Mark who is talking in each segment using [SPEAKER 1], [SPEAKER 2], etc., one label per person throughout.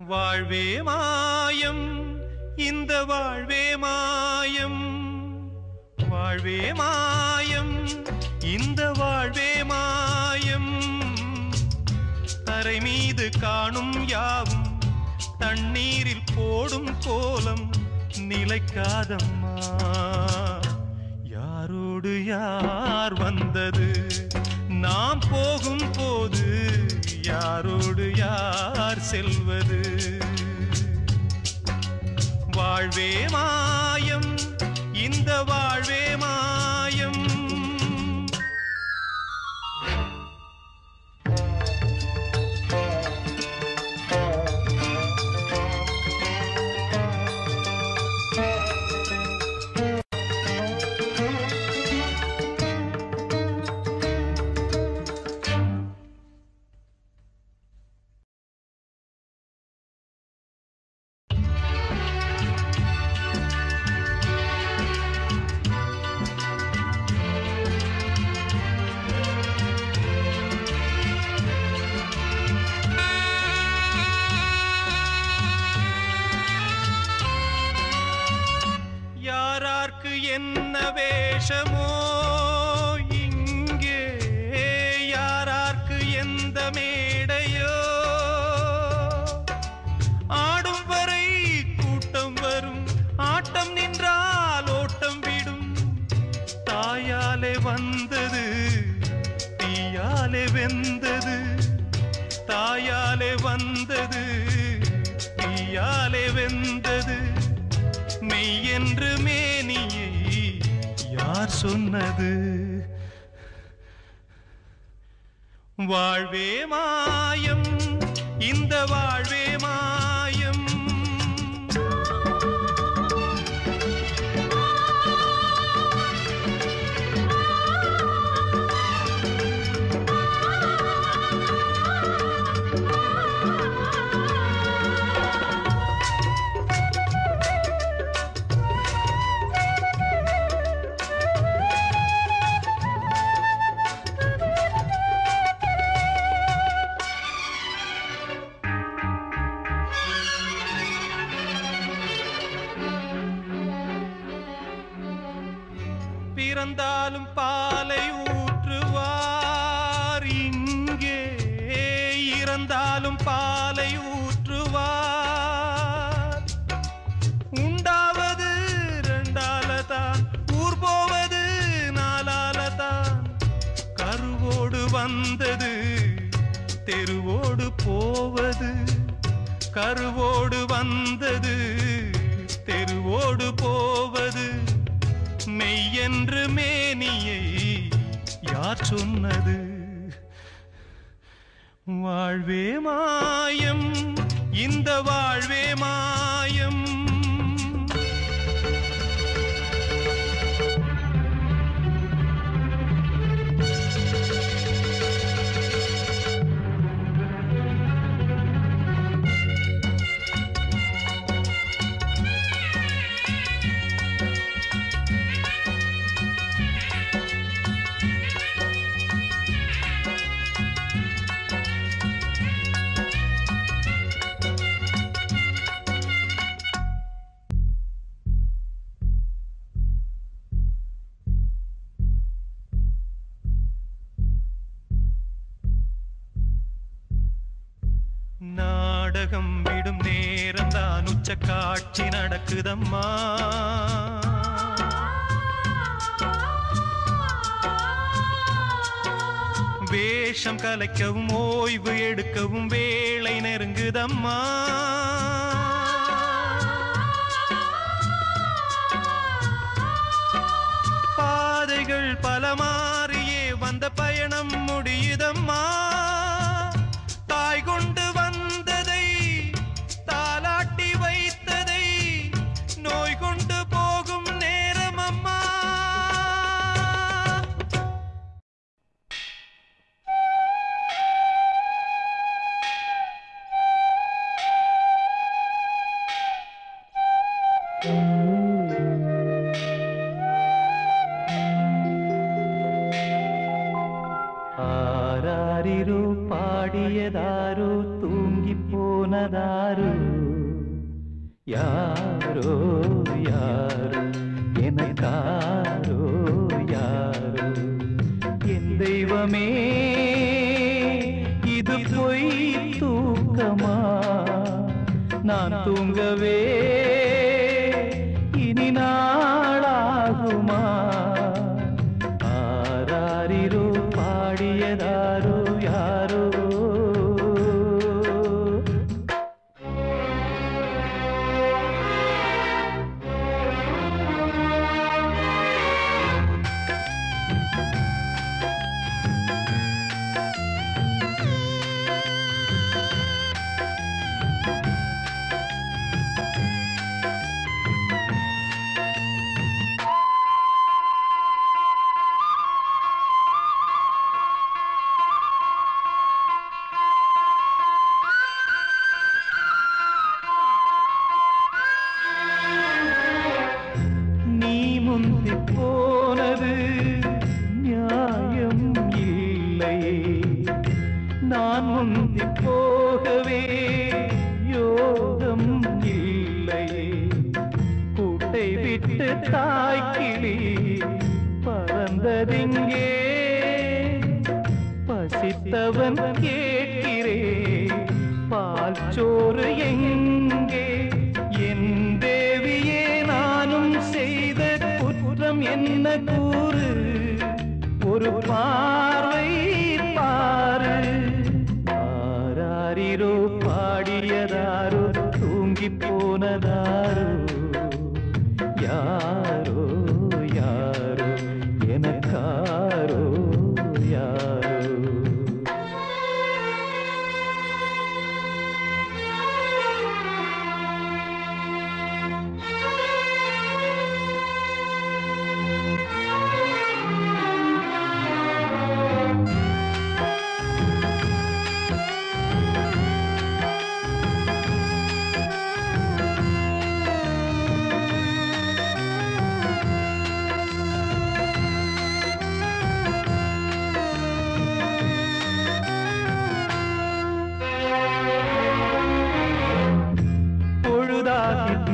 [SPEAKER 1] வாழ்வே மாயம் இந்த வாழ்வே மாயம் வாழ்வே மாயம் இந்த வாழ்வே மாயம் தரை மீது காணும் யாவும் தண்ணீரில் போடும் கோலம் நிலைக்காதம்மா யாரோடு யார் வந்தது நாம் போகும் போது யாரோடு யார் செல்வது வாழ்வே மாயம் இந்த வாழ்வே மாயம் என்ன வேஷமோ இங்கே யாரார்க்கு எந்த மேடையோ ஆடும் வரை கூட்டம் வரும் ஆட்டம் நின்றால் ஓட்டம் விடும் தாயாலே வந்தது தீயாலே வெந்தது தாயாலே வந்தது தீயாலே வெந்தது மெய் என்று மேனியை யார் சொன்னது வாழ்வே மாயம் இந்த வாழ்வே மாயம் பிறந்தாலும் பாலை ஊற்றுவார் இங்கே இறந்தாலும் பாலை ஊற்றுவார் உண்டாவது ரெண்டாலதான் ஊர் போவது நாலாலதான் கருவோடு வந்தது தெருவோடு போவது கருவோடு வந்தது தெருவோடு போவது மெய் என்று மேனியை யார் சொன்னது வாழ்வே மாயம் இந்த வாழ்வே மாயம் நாடகம் விடும் நேரம்தான் உச்ச காட்சி நடக்குதம்மா வேஷம் கலைக்கவும் ஓய்வு எடுக்கவும் வேளை நெருங்குதம்மா பாதைகள் பல மாறியே வந்த பயணம் முடியுதம்மா தாய் கொண்டு வந்ததை தாலாட்டி வைத்ததை நோய் கொண்டு போகும் நேரம் அம்மா
[SPEAKER 2] ஆராரிரோ பாடியதாரோ தூங்கி போனதா
[SPEAKER 1] யாரோ யாரோ எனக்காரோ யாரோ என் தெய்வமே இது பொய் தூக்கமா நான் தூங்கவே இனி நாளாகுமா ஆராரிரோ பாடியதாரோ யாரோ போனது நியாயம் இல்லை நான் முந்தி போகவே யோகம் இல்லை கூட்டை விட்டு தாய்க்கிளி பறந்ததிங்கே பசித்தவன் கேட்கிறே பால் சோறு எங்கே என் தேவியே நானும் செய்த குற்றம் என்ன கூறு ஒரு பார்வை பாரு ஆராரிரோ பாடியதாரோ தூங்கி போனதாரோ யாரோ யாரோ எனக்காரோ யாரோ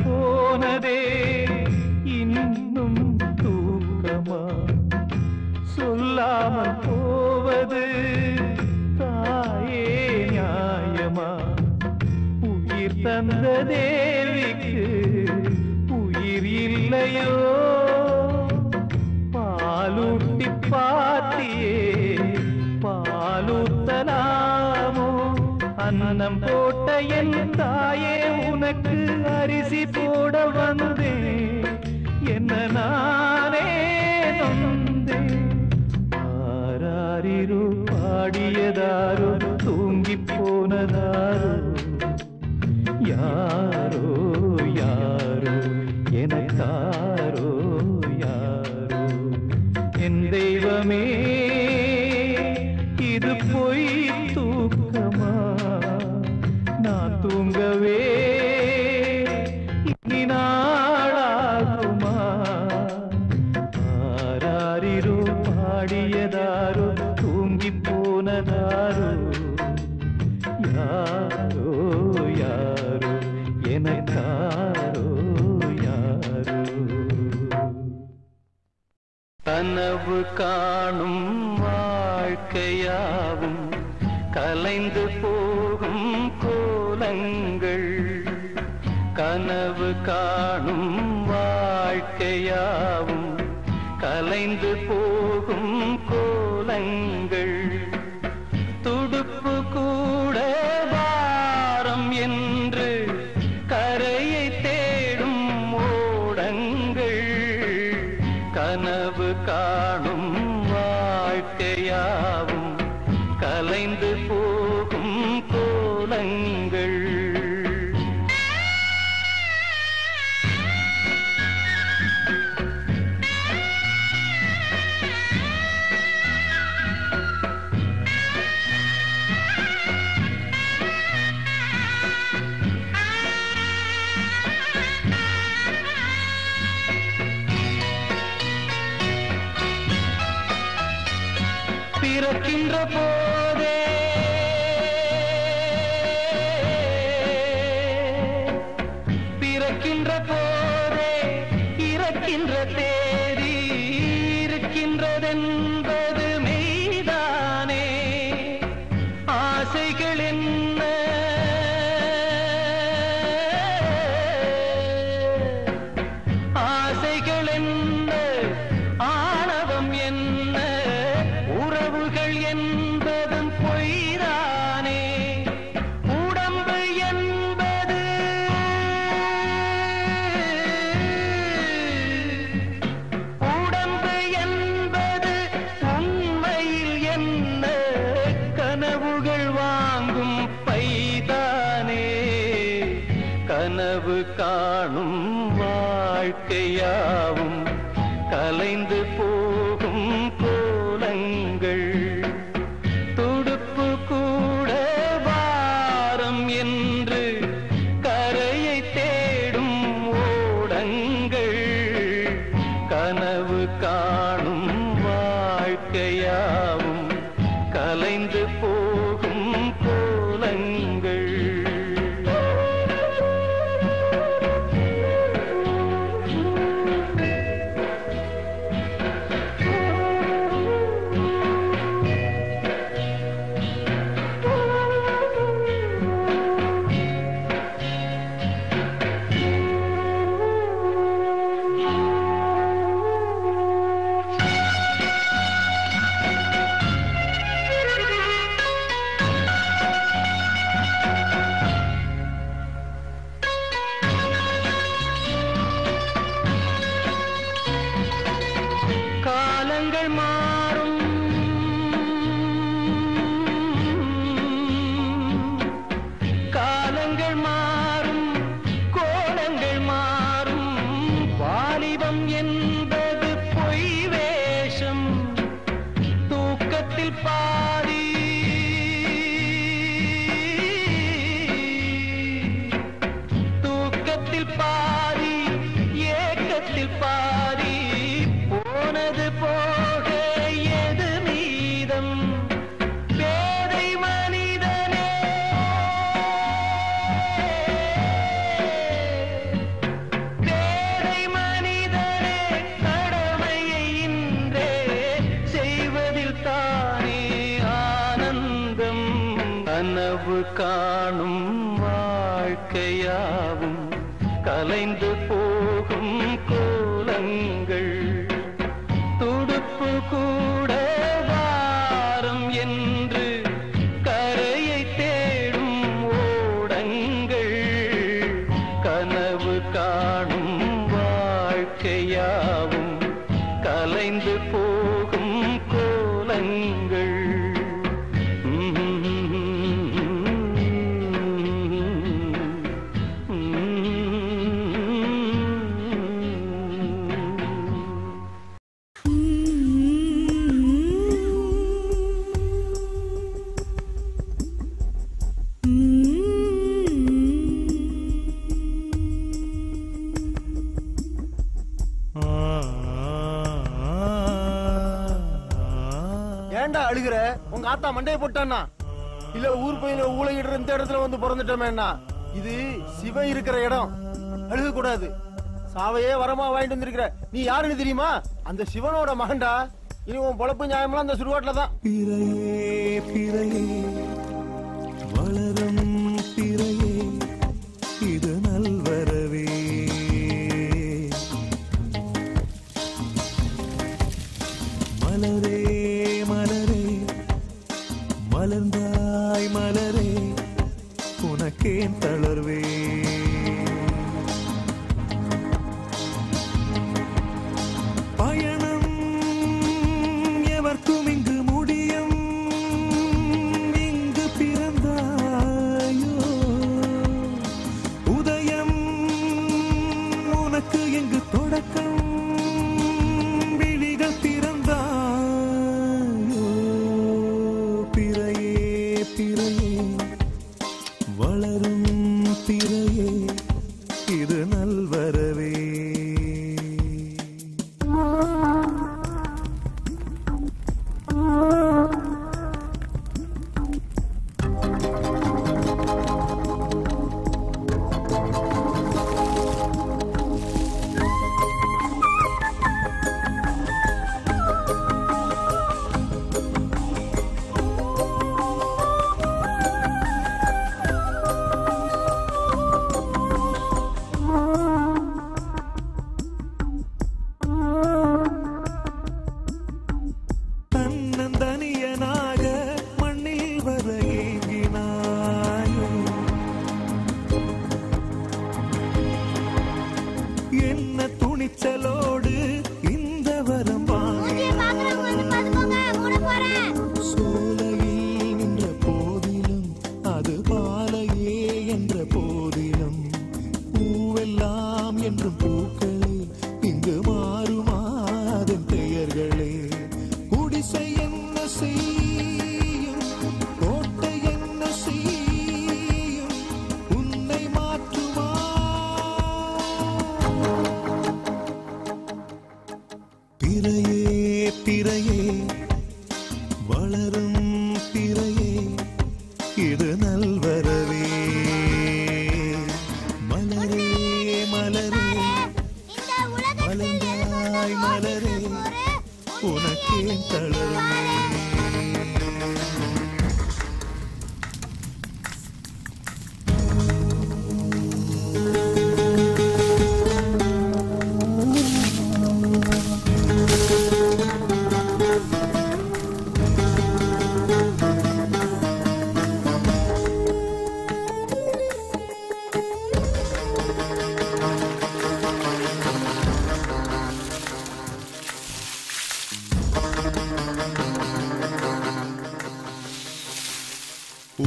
[SPEAKER 1] போனதே இன்னும் தூக்கமா சொல்லாமல் போவது தாயே நியாயமா உயிர் தந்த தேவிக்கு உயிர் இல்லையோ பாலூட்டி பாத்தியே பாலூத்தலாமோ அன்னம் போட்ட என் தாயே உனக்கு அரிசி போட வந்தேன் என்ன நானே நொந்தேன் ஆராரிரோ பாடியதாரோ தூங்கி போனதாரோ யாரோ யாரோ எனக்காரோ யாரோ என் தெய்வமே இது பொய் தூக்கமா நான் தூங்கவே இனி நாளாகுமா ஆராரிரோ பாடியதாரோ தூங்கி போனதாரோ யாரோ யாரோ எனக்காரோ யாரோ கனவு காணும் வாழ்க்கையாவும் கலைந்து போகும் கோலங்கள் கனவு காணும் வாழ்க்கையாவும் கலைந்து போகும் கோலங்கள் துடுப்பு கூட வாரம் என்று கரையை தேடும் ஓடங்கள் கனவு காணும் வாழ்க்கையாவும் கலைந்து போகும் கோலங்கள் பிறக்கின்ற போதே பிறக்கின்ற போதே இறக்கின்ற தேதி இருக்கின்றதென்பது மெய்தானே. ஆசைகள் என்ன ஆசைகள் என்ன ஆணவம் என்ன உறவுகள் என்பதும் பொய்தானே. உடம்பு என்பது உடம்பு என்பது உண்மையில் என்ன கனவுகள் வாங்கும் பைதானே. கனவு காணும் வாழ்க்கையாவும் கலைந்து போகும் கோலங்கள். துடுப்பு கூட வாரம் என்று கரையை தேடும் ஓடங்கள். கனவு காணும் வாழ்க்கையாவும் கலைந்து போகும் கோலங்கள். காலங்கள் மாறும் காலங்கள் மாறும் கோலங்கள் மாறும். வாலிபம் என்பது பொய் வேஷம். தூக்கத்தில் பாதி தூக்கத்தில் பாதி ஏக்கத்தில் பாதி. போனது போக எது மீதம் பேதை மனிதனே. பேதை மனிதனே கடமையை இன்றே செய்வதில் தானே ஆனந்தம். கனவு காணும் வாழ்க்கையாவும் கலைந்து போகும் கோலங்கள். துடுப்பு கூட வாரம் என்று கரையை தேடும் ஓடங்கள். கனவு காணும் வாழ்க்கையாவும் கலைந்து போகும் கோலங்கள்.
[SPEAKER 2] ஏண்டா அழுகுற? உங்க ஆத்தா மண்டையை போட்டானா இல்ல ஊர் பையில ஊழையிடுற இந்த இடத்துல வந்து பிறந்துட்டோமேண்ணா? இது சிவன் இருக்கிற இடம், அழுக கூடாது. சாவையே வரமா வாங்கிட்டு வந்திருக்கிற. நீ யாருன்னு தெரியுமா? அந்த சிவனோட மகன்டா. இனி உன் பொழப்பு நியாயமெல்லாம் அந்த சுடுகாட்டுல தான்.
[SPEAKER 3] பிறையே பிறையே வளரும் பிறையே இது நல்வரவே. மலரே மலரே மலர்ந்தாய் மலரே உனக்கேன் தளர்வே. பயணம் எவர்க்கும் இங்கு முடியும். இங்கு பிறந்தாயோ உதயம் உனக்கு எங்கு தொடக்கம். விழிகள் பிறந்தாயோ பிறையே பிறையே வளரும் பிறையே இது நல்வரவே. துணிச்சலோடு இந்த வரம்
[SPEAKER 4] மூஞ்சிய பாக்குறவங்க வந்து பாத்துக்கோங்க, மூட போறேன்.
[SPEAKER 3] சோலையில் நின்ற போதிலும் அது பாலையே என்ற போதிலும் பூவெல்லாம் என்றும் பூக்களே இங்கு மாறுமாதன் பெயர்களே. குடிசை என்ன செய்யும், கோட்டை என்ன செய்யும், உன்னை மாற்றுமா? பிறையே பிறையே வளரும் பிறையே இது நல்வரவே. மலரே மலரே
[SPEAKER 4] இந்த உலகத்தில்
[SPEAKER 3] மலர்ந்தாய் மலரே உனக்கே தளரவே.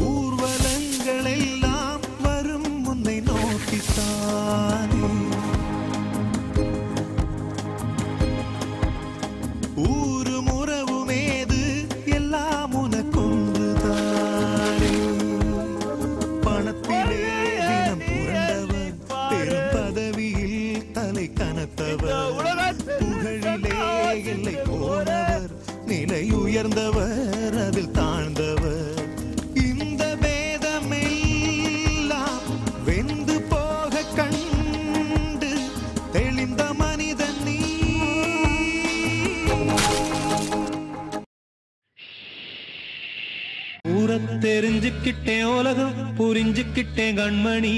[SPEAKER 3] ஊர்வலங்கள் எல்லாம் வரும் உன்னை நோக்கித்தானே. ஊரும் உறவுமேது எல்லாம் உனக்கொன்றுதானே. பணத்திலே தினம் புரண்டவர், பெரும் பதவியில் தலை கனத்தவர், புகழிலே எல்லை போனவர், நிலை உயர்ந்தவர் அதில் தாழ்ந்தவர். இந்த பேதமெல்லாம் வெந்து போக கண்டு தெளிந்த மனிதன் நீ.
[SPEAKER 1] ஊரத் தெரிஞ்சுக்கிட்டேன், உலகம் புரிஞ்சுக்கிட்டேன் கண்மணி,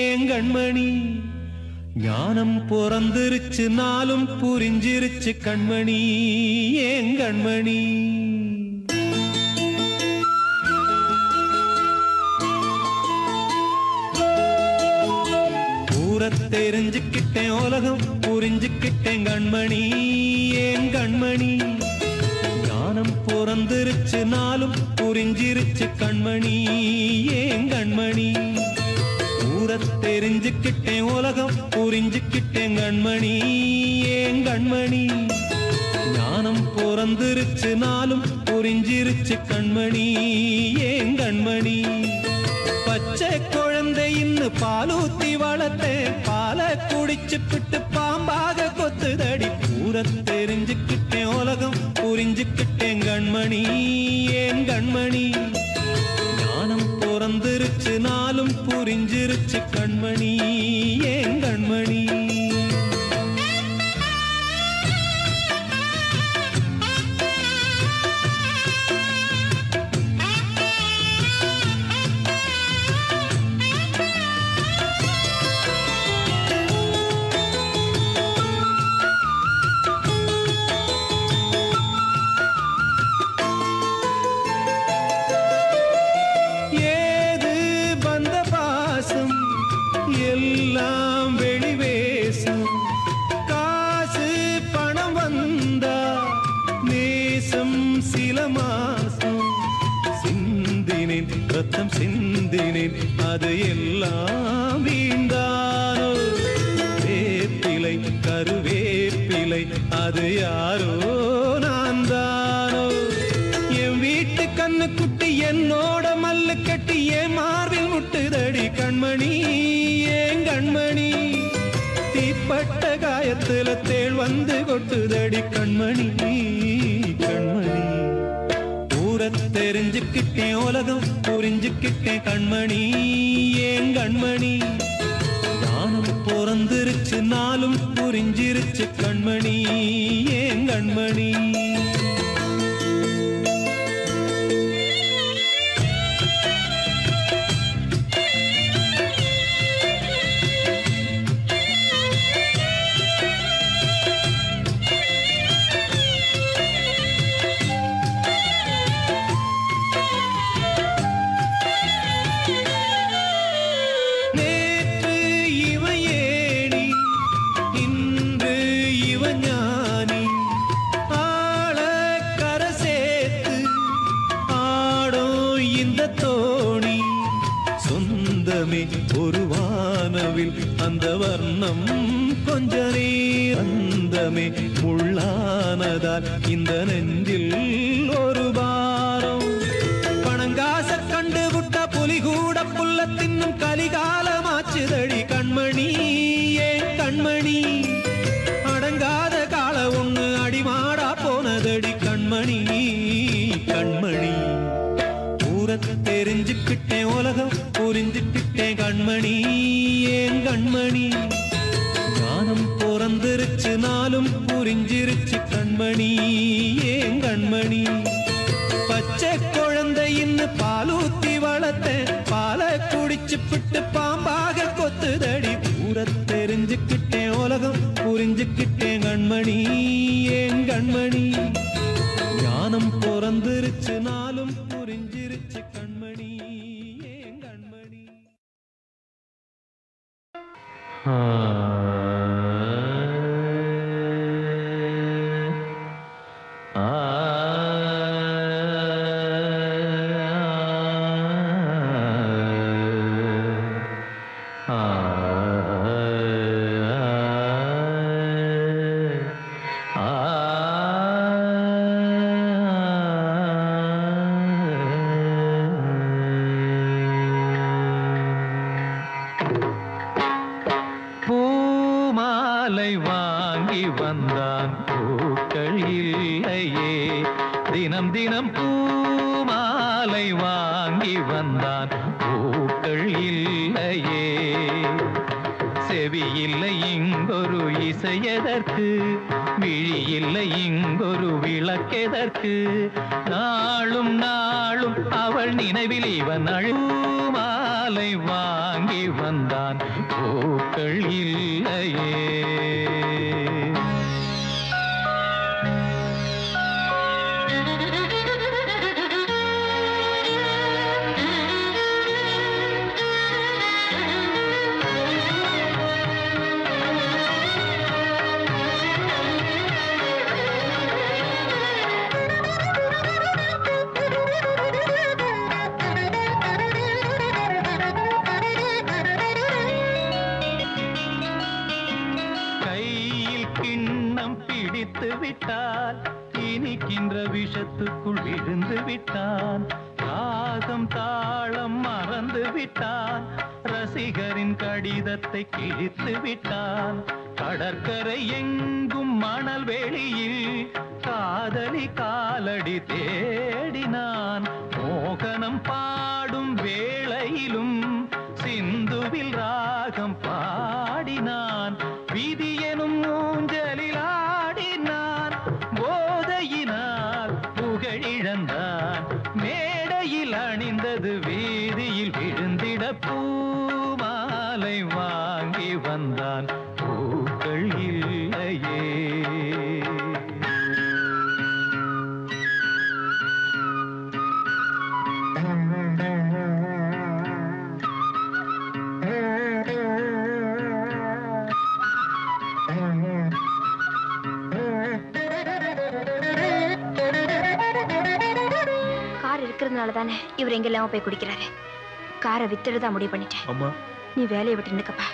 [SPEAKER 1] ஏன் கண்மணி. ஞானம் பிறந்திருச்சு, நாளும் புரிஞ்சிருச்சு கண்மணி, ஏன் கண்மணி. ஊரத் தெரிஞ்சுக்கிட்டேன், உலகம் புரிஞ்சுக்கிட்டேன் கண்மணி, ஏன் கண்மணி. ஞானம் பிறந்திருச்சு, நாளும் புரிஞ்சிருச்சு கண்மணி, ஏன் கண்மணி. ஊரத் தெரிஞ்சுக்கிட்டேன், உலகம் புரிஞ்சுக்கிட்டேன் கண்மணி, ஏன் கண்மணி. ஞானம் பிறந்திருச்சு, நாளும் புரிஞ்சிருச்சு கண்மணி, ஏன் கண்மணி. பச்சை குழந்தை இன்னும் பாலூத்தி வளர்த்தேன், பாலை குடிச்சுக்கிட்டு பாம்பாக கொத்துதடி. ஊரத் தெரிஞ்சுக்கிட்டேன், உலகம் புரிஞ்சுக்கிட்டேன் கண்மணி, ஏன் கண்மணி. ஞானம் பிறந்திருச்சு, நாளும் புரிஞ்சிருச்சு கண்மணி, ஏன் கண்மணி. ஏது பந்த பாசம் எல்லாம் வெளிவேசம். காசு பணம் வந்தா நேசம் சில மாசம். சிந்தினேன் ரத்தம் சிந்தினேன், அது எல்லாம் வீண்டானோ. வேப்பிலை கருவேப்பிலை அது யாரோ நான் தானோ. என் வீட்டு கண்ணு குட்டி என்னோட மல்லு கட்டி என் மார்பில் முட்டுதடி கண்மணி, ஏன் கண்மணி. தீப்பட்ட காயத்துல தேள் வந்து கொட்டுதடி கண்மணி, கண்மணி. ஊரத் தெரிஞ்சுக்கிட்டேன், உலகம் புரிஞ்சுக்கிட்டேன் கண்மணி, ஏன் கண்மணி. ஞானம் பிறந்திருச்சு, நாளும் புரிஞ்சிருச்சு கண்மணி, ஏன் கண்மணி. நேற்று இவன் ஏடி, நிலவில் அந்த வர்ணம் கொஞ்ச நேரந்தமே முள்ளானதால் இந்த நெஞ்சில் ஒரு பாரம். பணங்காச கண்டு விட்ட புலி கூட புல்ல தின்னும் கலிகாலமாச்சுதடி கண்மணி ஏன் கண்மணி. அடங்காத கால ஒண்ணு அடிமாடா போனதடி கண்மணி கண்மணி. ஊரத்தை தெரிஞ்சுக்கிட்டேன் உலகம் புரிஞ்சுக்கிட்டேன் கண்மணி ஏன் கண்மணி. ஞானம் பிறந்திருச்சு நாளும் புரிஞ்சிருச்சு கண்மணி ஏன் கண்மணி. பச்சை குழந்தையின்னு பாலூத்தி வளர்த்தேன் பாலை குடிச்சு பிட்டு பாம்பாக கொத்துதடி. ஊரத் தெரிஞ்சுக்கிட்டேன் உலகம் புரிஞ்சுக்கிட்டேன் கண்மணி ஏன் கண்மணி. ஞானம் பிறந்திருச்சு நாளும் புரிஞ்சிருச்சு கண்மணி ஏன் கண்மணி.
[SPEAKER 5] பூமாலை வாங்கி வந்தான் பூக்கள் இல்லையே. தினம் தினம் பூமாலை வாங்கி வந்தான் பூக்கள் இல்லையே. செவி இல்லை இங்கொரு இசையதற்கு விழி இல்லை இங்கொரு விளக்கெதற்கு. நாளும் நாளும் அவள் நினைவில் இவன் அழுமாலை வாங்கி வந்தான் பூக்கள் இல்லையே. விட்டால் இனிக்கின்ற விஷத்துக்குள் விழுந்து விட்டான். ராகம் தாளம் மறந்து விட்டான். ரசிகரின் கடிதத்தை கிழித்து விட்டான். கடற்கரை எங்கும் மணல் வெளியில் காதலி காலடி தேடினான். மோகனம் பாடும் வேளையிலும் சிந்துவில் ராகம் பாடினான். விதி எனும் ஊஞ்சலில் ஆடினான். போதையினால் புகழிழந்தான். மேடையில் அணிந்தது வீதியில் விழுந்திட பூமாலை வாங்கி வந்தான் பூக்கள் இல்லையே.
[SPEAKER 6] தானே இவர் எங்கெல்லாம் போய் குடிக்கிறாரு. காரை வித்துடுதான் முடிவு பண்ணிட்டேன்.
[SPEAKER 2] அம்மா
[SPEAKER 6] நீ வேலையை விட்டு நிற்கப்பா.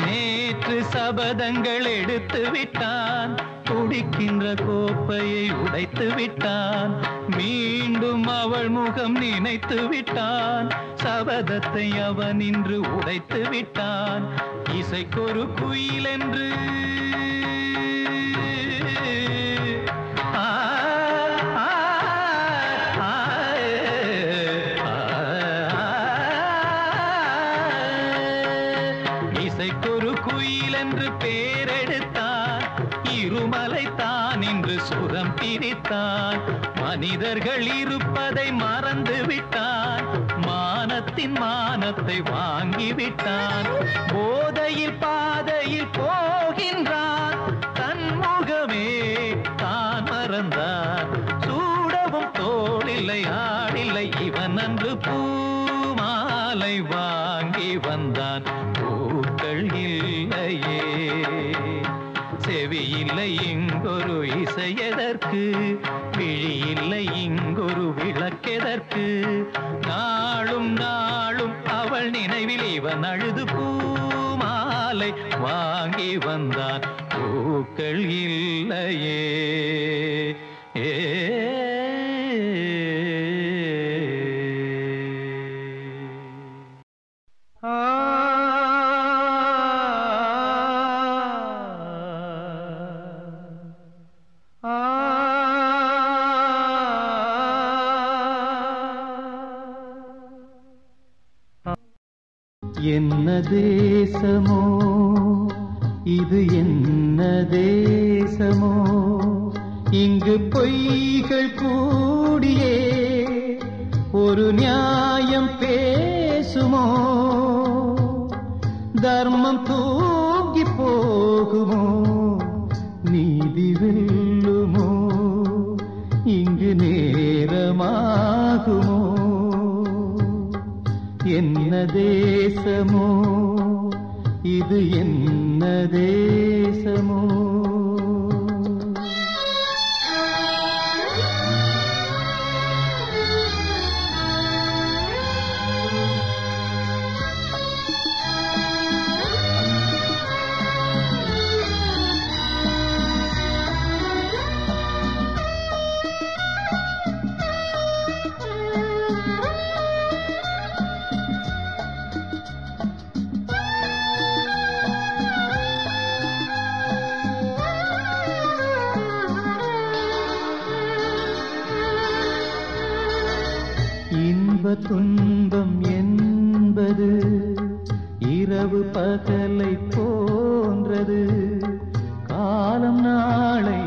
[SPEAKER 5] நேற்று சபதங்கள் எடுத்து விட்டான். குடிக்கின்ற கோப்பையை உடைத்து விட்டான். மீண்டும் அவள் முகம் நினைத்து விட்டான். சபதத்தை அவன் இன்று உடைத்து விட்டான். இசைக்கொரு குயில் என்று இசைக்கொரு குயில் என்று பேரெடுத்தான். இருமலை தான் இன்று சுரம் பிரித்தான். மனிதர்கள் இருப்பதை மறந்து விட்டான். மானத்தின் மானத்தை வாங்கிவிட்டான். போதையில் பாதையில் போகின்றான். தன் முகமே தான் மறந்தான். சூடவும் தோளில்லை ஆடில்லை இவன் அன்று பூமாலை வாங்கி வந்தான் பூக்கள் இல்லையே. செவி இல்லை இங்கொரு இசையதற்கு விழி இல்லை எதற்கு? நாளும் நாளும் அவள் நினைவில் இவன் அழுது பூமாலை வாங்கி வந்தான், பூக்கள் இல்லையே.
[SPEAKER 1] என்ன தேசமோ இது, என்ன தேசமோ, இங்கு பொய்கள் கூடியே ஒரு நியாயம் பேசுமோ? தர்மம் தூங்கி போகுமோ, நீதி வெல்லுமோ, இங்கு நேரமாகுமோ? என்ன தேசமோ இது, என்ன தேசமோ? துன்பம் என்பது இரவு பகலை போன்றது. காலம் நாளை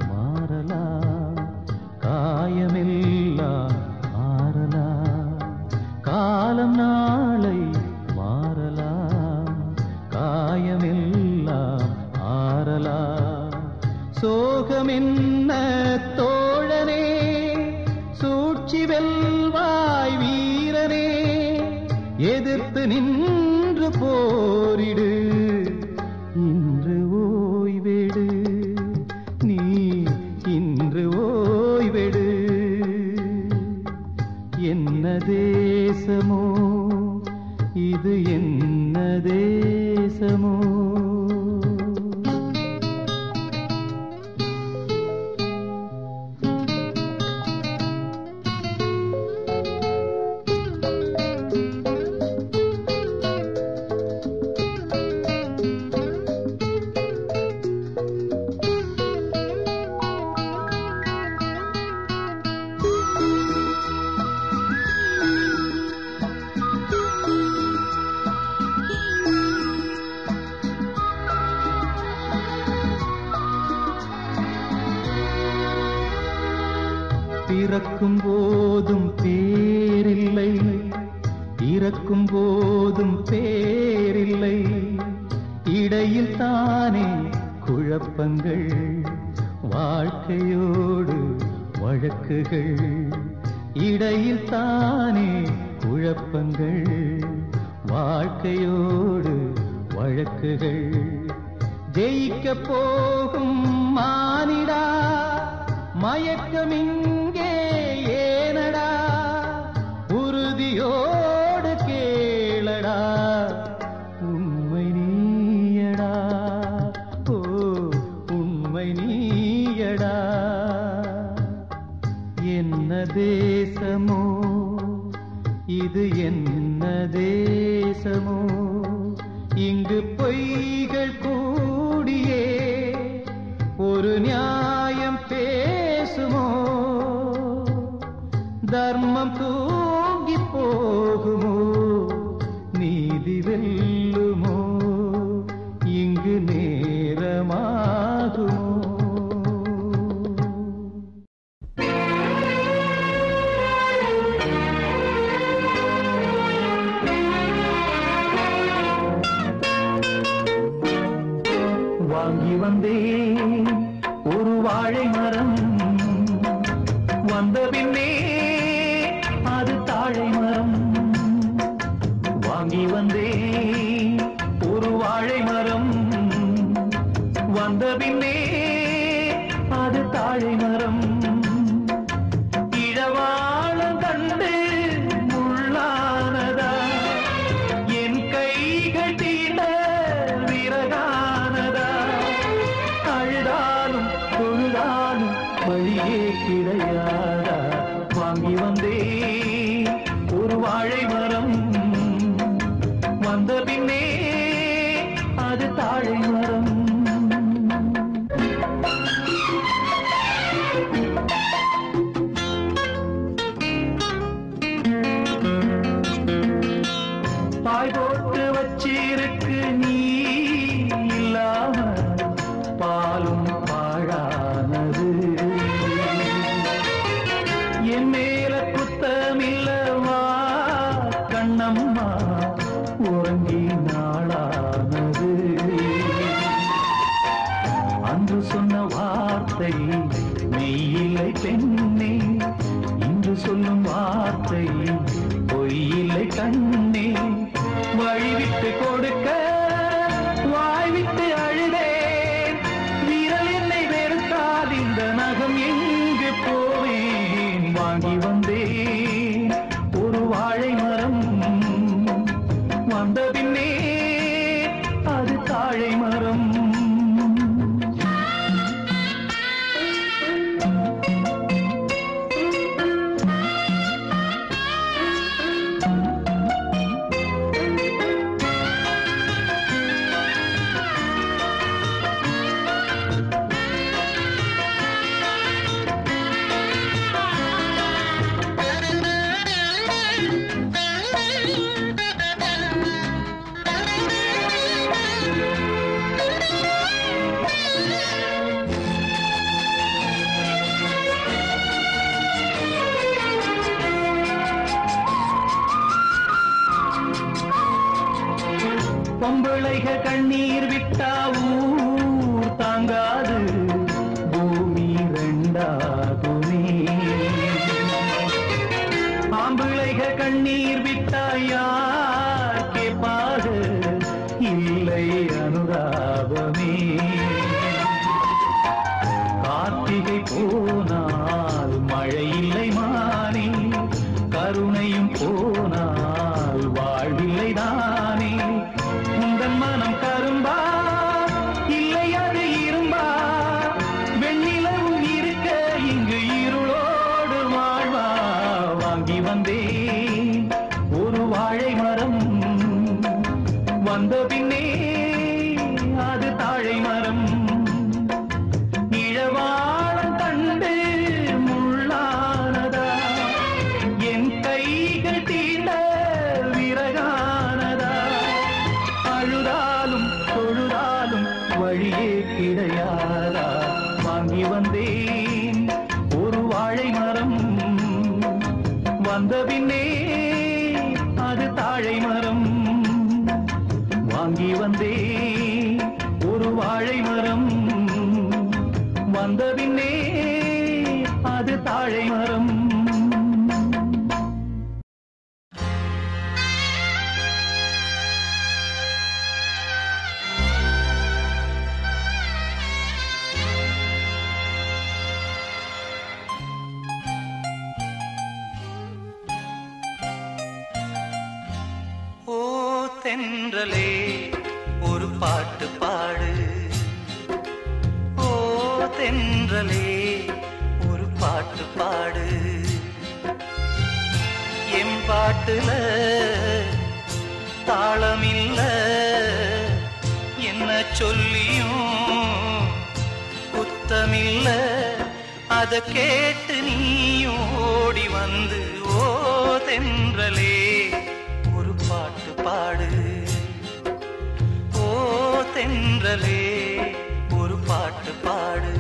[SPEAKER 1] மாறலாம், காயமெல்லாம் மாறலாம். காலம் நாளை மாறலாம், காயமெல்லாம் மாறலாம். சோகம் என்ன தோழனே, சூழ்ச்சி வெல்வாய் வீரனே, எதிர்த்து நின்று போரிடு, இன்று ஓய்வெடு, நீ இன்று ஓய்வெடு. என்ன தேசமோ இது, என்ன தேசமோ? பிறக்கும் போதும் பேரில்லை, இறக்கும் போதும் பேரில்லை, இடையில் தானே குழப்பங்கள், வாழ்க்கையோடு வழக்குகள். இடையில் தானே குழப்பங்கள், வாழ்க்கையோடு வழக்குகள். ஜெயிக்க போகும் மானிடா, மயக்கம் இங்கே ஏனடா, உறுதியோடு கேளடா, உண்மை நீயடா, ஓ உண்மை நீயடா. என்ன தேசமோ இது, என்ன தேசமோ, இங்கு பொய்கள் கூடியே ஒரு நியாயம் பேசுமோ? தர்மம் தூங்கி போகுமோ, நீதி வெல்லுமோ, இங்கு நேரமாகுமோ? வாங்கி வந்தேன் ஒரு வாழை மரம், வந்த பின்னே அது தாழை மரம். வாங்கி வந்தேன் ஒரு வாழை மரம், வந்த பின்னே அது தாழை மரம். இளவாழம் கண்டு என் மேல குத்தமில்லவா கண்ணம்மா உறங்கி நாளானது அன்று சொன்ன வார்த்தை மெய்யில்லை பெண்ணே இன்று சொல்லும் வார்த்தை பொய்யில்லை கண்ணே வழிவிட்டு கொடுக்க வாய்விட்டு அழுதேன் விரல் என்னை வெறுத்தால் இந்த நகம் எங்கு போவேன் வாங்கி வந்தேன் ஒரு வாழை மரம் வந்த பின்னே அது தாழை மரம் பொம்பளைக கண்ணீர் விட்டா ஊர் தாங்காது பூமி ரெண்டாகுமே ஆம்பிளைக கண்ணீர் விட்டா யார் கேட்பாது இல்லை அனுதாபமே கார்த்திகை போனால் மழை இல்லை மானே கருணையும் போனால் வாழ்வில்லை தானே உந்தன் மனம் கரும்பா இல்லை அது இரும்பா வெண்ணிலவும் இருக்க இங்கு இருளோடு வாழ்வா வாங்கி வந்தேன் ஒரு வாழை மரம் வந்த பின்னே அது தாழை மரம் இழவாழம் கண்டு முள்ளானதா என் கைகள் தீண்ட விறகானதா அழுதாலும் தொழுதாலும் வழியே கிடையாதா வாங்கி வந்தேன் ஒரு வாழை மரம் வந்த பின்னே அது தாழை மரம் வாங்கி வந்தேன் ஒரு வாழை மரம் வந்த பின்னே அது தாழை மரம்
[SPEAKER 5] தென்றலே ஒரு பாட்டு பாடு ஓ தென்றலே ஒரு பாட்டு பாடு என் பாட்டுல தாளமில்ல என்ன சொல்லியும் குத்தமில்ல அத கேட்டு நீயும் ஓடி வந்து ஓ தென்றலே ஒரு பாட்டு பாடு ஓ தென்றலே ஒரு பாட்டு பாடு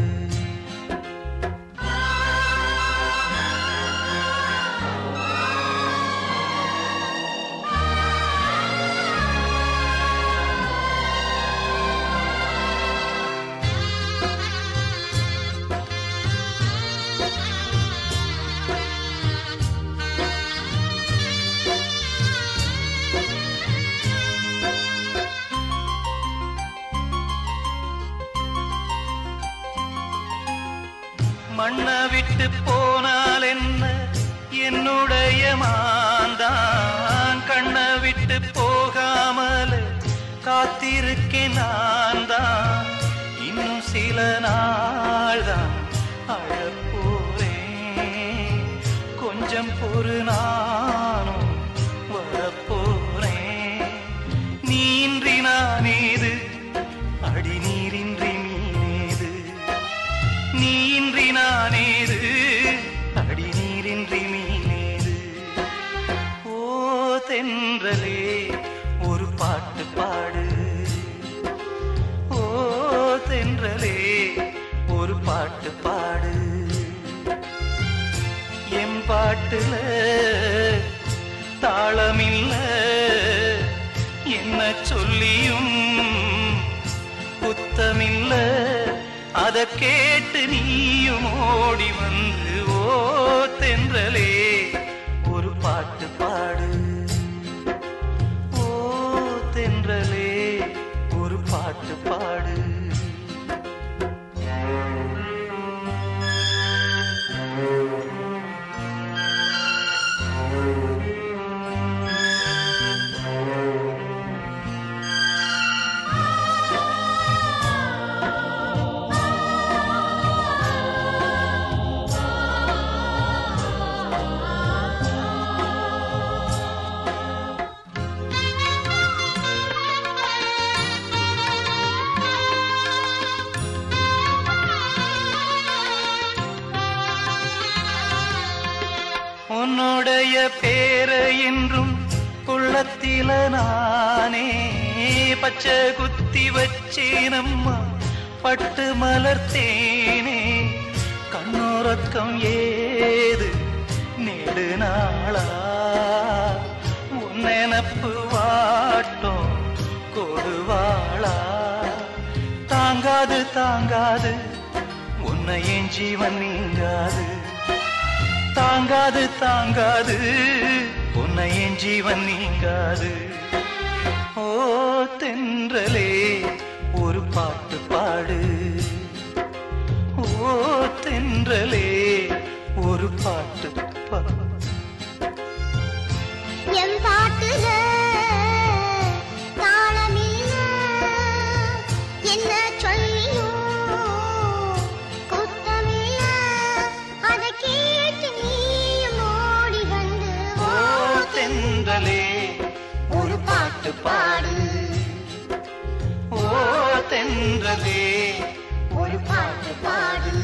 [SPEAKER 5] மண்ணை விட்டு போனால் என்ன என்னுடைய மாந்தான் கண்ணை விட்டு போகாமல் காத்திருக்கேன் நான் தான் இன்னும் சில நாள் தான் அழப்போறேன் கொஞ்சம் பொறு நானும் வரப்போறேன் நீன்றி நானேது அடி நீரின்றி மீனேது நீன்றி நானேது அடி நீரின்றி மீனேது ஓ தென்றலே ஒரு பாட்டு பாடு ஓ தென்றலே ஒரு பாட்டு பாடு என் பாட்டுல தாளமில்ல என்ன சொல்லியும் குத்தமில்ல அத கேட்டு நீயும் ஓடி வந்து ஓ தென்றலே ஒரு பாட்டு பாடு ஓ தென்றலே ஒரு பாட்டு பாடு உன்னுடைய பேர என்றும் உள்ளத்தில நானே பச்சை குத்தி வச்சேனம்மா பட்டு மலர்த்தேனே கண்ணோரக்கம் ஏது நெடு நாளா உன் நினப்பு வாட்டும் கொடுவாளா தாங்காது தாங்காது உன்னை என் ஜீவன் நீங்காது தாங்காது தாங்காது உன்னை என் ஜீவன் நீங்காது ஓ தென்றலே ஒரு பாட்டு பாடு ஓ தென்றலே ஒரு பாட்டு பாடு
[SPEAKER 4] என் பாட்டுல தாளமில்ல என்ன சொல்லியும் குத்தமில்ல அத கேட்டு நீயும் ஓடி வந்து
[SPEAKER 5] ஓ தென்றலே ஒரு பாட்டு பாடு ஓ தென்றலே
[SPEAKER 4] ஒரு பாட்டு பாடு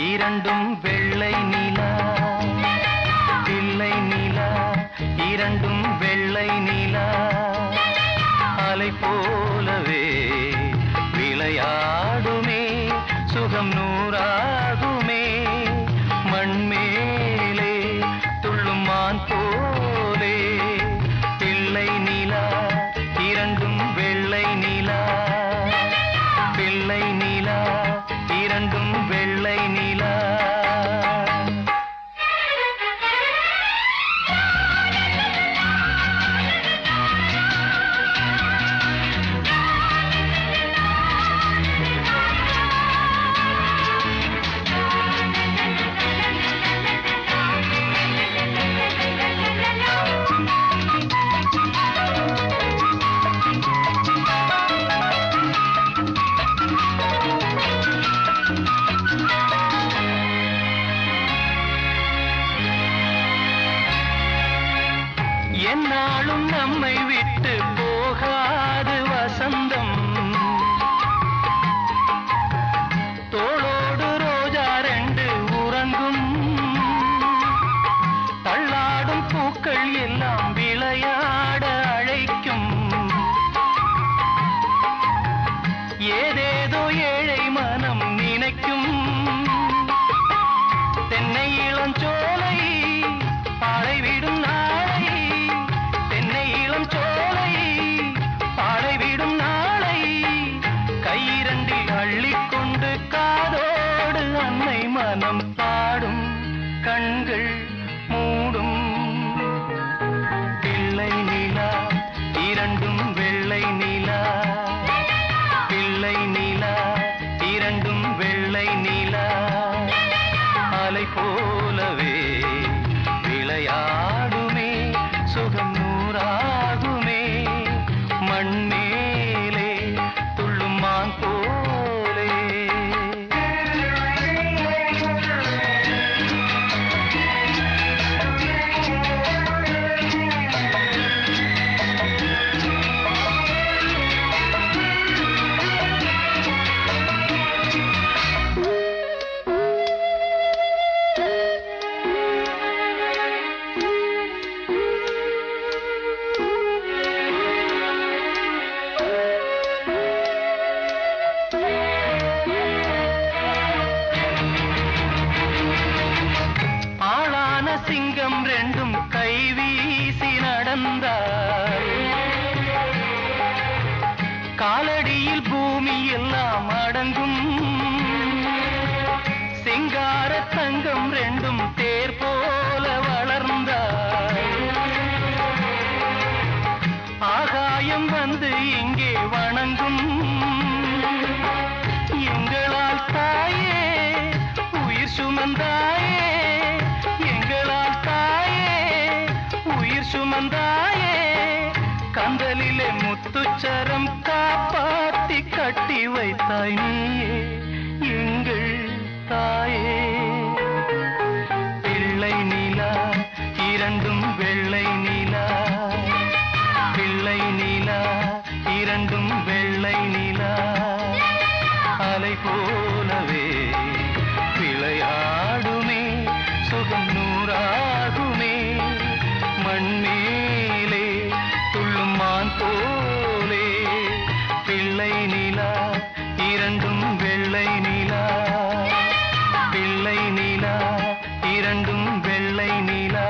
[SPEAKER 5] இரண்டும் வெள்ளை நிலா பிள்ளை நிலா இரண்டும் வெள்ளை நிலா அலை போலவே விளையாடுமே சுகம் நூறாகுமே மண்மேலே துள்ளும் மான் போலே பிள்ளை நிலா இரண்டும் வெள்ளை நிலா பிள்ளை நிலா இரண்டும் வெள்ளை நிலா என்னாலும் நம்மை விட்டு போகாது வசந்தம் தோளோடு ரோஜா ரெண்டு உறங்கும் தள்ளாடும் பூக்கள் எல்லாம் விளையாட அழைக்கும் ஏதேதோ ஏழை மனம் நினைக்கும் தென்னை இளஞ்சோலை பாடைவிடும் நாளை தென்னை இளஞ்சோலை பாடைவிடும் நாளை கையிரண்டில் அள்ளிக்கொண்டு காதோடு அன்னை மனம் பாடும் கண்கள் மூடும் பிள்ளை நிலா இரண்டும் வெள்ளை நிலா பிள்ளை நிலா இரண்டும் வெள்ளை நிலா அலை போலவே விளையாடுமே சுகம் நூறாகுமே மண்மேலே துள்ளும் மான் போலே தங்கம் ரெண்டும் தேர் போல வளர்ந்தார். ஆகாயம் வந்து இங்கே வணங்கும் எங்களால் தாயே உயிர் சுமந்தாயே, எங்களால் தாயே உயிர் சுமந்தாயே. கந்தலிலே முத்துச்சரம் காப்பாத்தி கட்டி வைத்தாய் நீயே எங்கள் தாயே. பிள்ளை நிலா இரண்டும் வெள்ளை நிலா, பிள்ளை நிலா இரண்டும் வெள்ளை நிலா. அலை போலவே விளையாடுமே சுகம் நூறாகுமே. மண்மேலே துள்ளும் மான் போலே பிள்ளை நிலா இரண்டும் வெள்ளை நிலா, பிள்ளை நிலா இரண்டும் வெள்ளை நிலா.